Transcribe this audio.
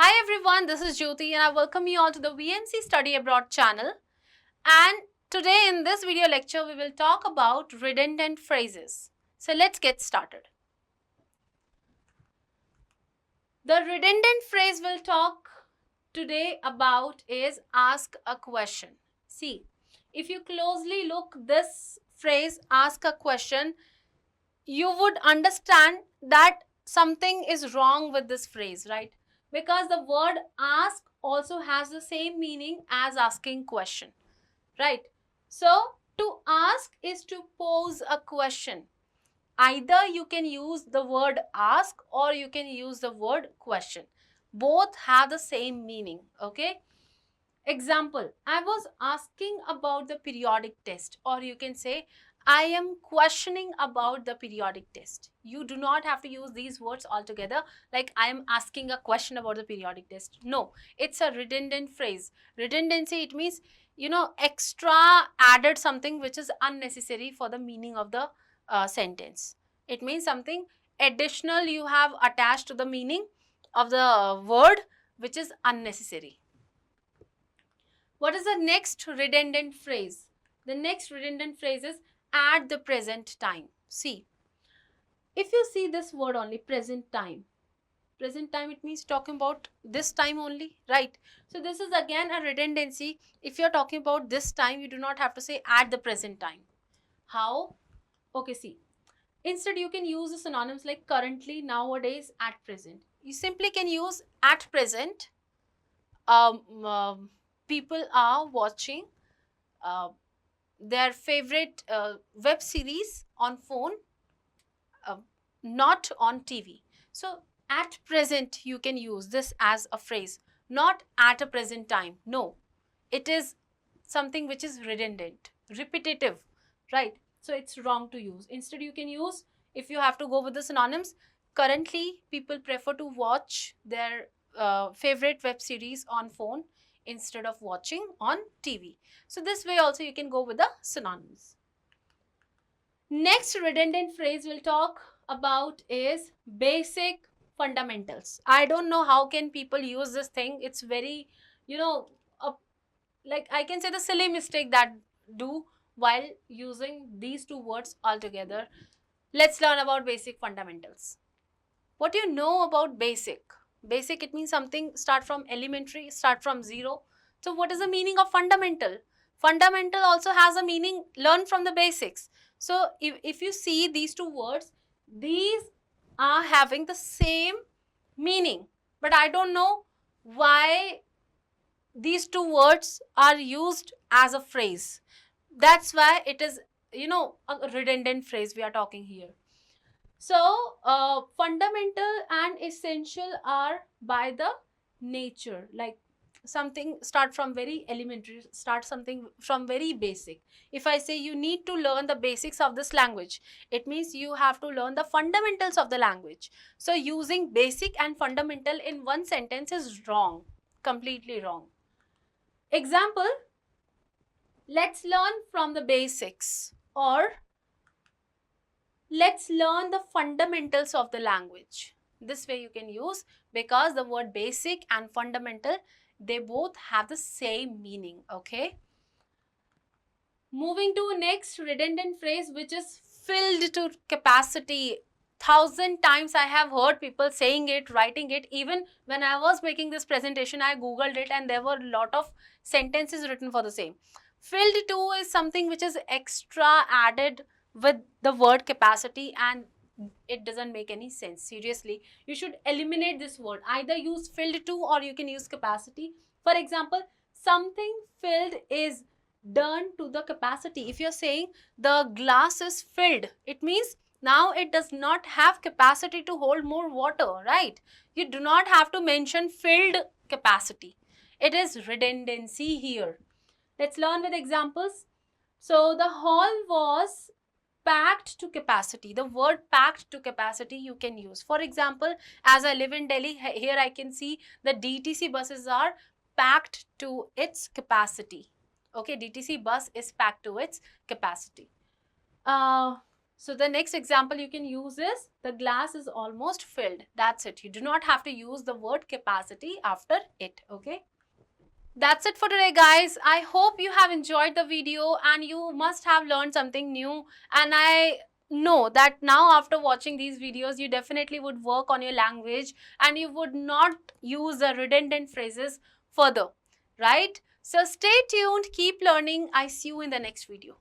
Hi everyone, this is Jyoti and I welcome you all to the VMC Study Abroad channel. And today in this video lecture, we will talk about redundant phrases. So let's get started. The redundant phrase we'll talk today about is ask a question. See, if you closely look this phrase, ask a question, you would understand that something is wrong with this phrase, right? Because the word ask also has the same meaning as asking question, right? So to ask is to pose a question. Either you can use the word ask or you can use the word question. Both have the same meaning, okay? Example, I was asking about the periodic test, or you can say, I am questioning about the periodic test. You do not have to use these words altogether, like I am asking a question about the periodic test. No, it's a redundant phrase. Redundancy, it means, extra added something which is unnecessary for the meaning of the sentence. It means something additional you have attached to the meaning of the word which is unnecessary. What is the next redundant phrase? The next redundant phrase is at the present time. See, if you see this word only, present time, it means talking about this time only, right? So this is again a redundancy. If you're talking about this time, you do not have to say at the present time. How? Okay, see, instead you can use the synonyms like currently, nowadays, at present. You simply can use at present. People are watching their favorite web series on phone, uh, not on TV. So at present you can use this as a phrase, not at a present time. No, it is something which is redundant, repetitive, right? So it's wrong to use. Instead you can use, if you have to go with the synonyms, currently people prefer to watch their favorite web series on phone instead of watching on TV. So this way also you can go with the synonyms. Next redundant phrase we'll talk about is basic fundamentals. I don't know how can people use this thing. It's very, like I can say the silly mistake that do while using these two words altogether. Let's learn about basic fundamentals. What do you know about basic? Basic, it means something start from elementary, start from zero. So what is the meaning of fundamental? Fundamental also has a meaning, learn from the basics. So if you see these two words, these are having the same meaning. But I don't know why these two words are used as a phrase. That's why it is, a redundant phrase we are talking here. So, fundamental and essential are by the nature, like something start from very elementary, start something from very basic. If I say you need to learn the basics of this language, it means you have to learn the fundamentals of the language. So, using basic and fundamental in one sentence is wrong, completely wrong. Example, let's learn from the basics, or let's learn the fundamentals of the language. This way you can use, because the word basic and fundamental, they both have the same meaning, okay? Moving to next redundant phrase, which is filled to capacity. 1,000 times I have heard people saying it, writing it. Even when I was making this presentation, I googled it and there were a lot of sentences written for the same. Filled to is something which is extra added with the word capacity, and it doesn't make any sense. Seriously, you should eliminate this word. Either use filled to or you can use capacity. For example, something filled is done to the capacity. If you're saying the glass is filled, it means now it does not have capacity to hold more water, right? You do not have to mention filled capacity. It is redundancy here. Let's learn with examples. So the hall was packed to capacity. The word packed to capacity you can use. For example, as I live in Delhi, here I can see the DTC buses are packed to its capacity. Okay, DTC bus is packed to its capacity. So the next example you can use is the glass is almost filled. That's it. You do not have to use the word capacity after it. Okay. That's it for today, guys. I hope you have enjoyed the video and you must have learned something new. And I know that now after watching these videos, you definitely would work on your language and you would not use the redundant phrases further, right? So stay tuned, keep learning. I see you in the next video.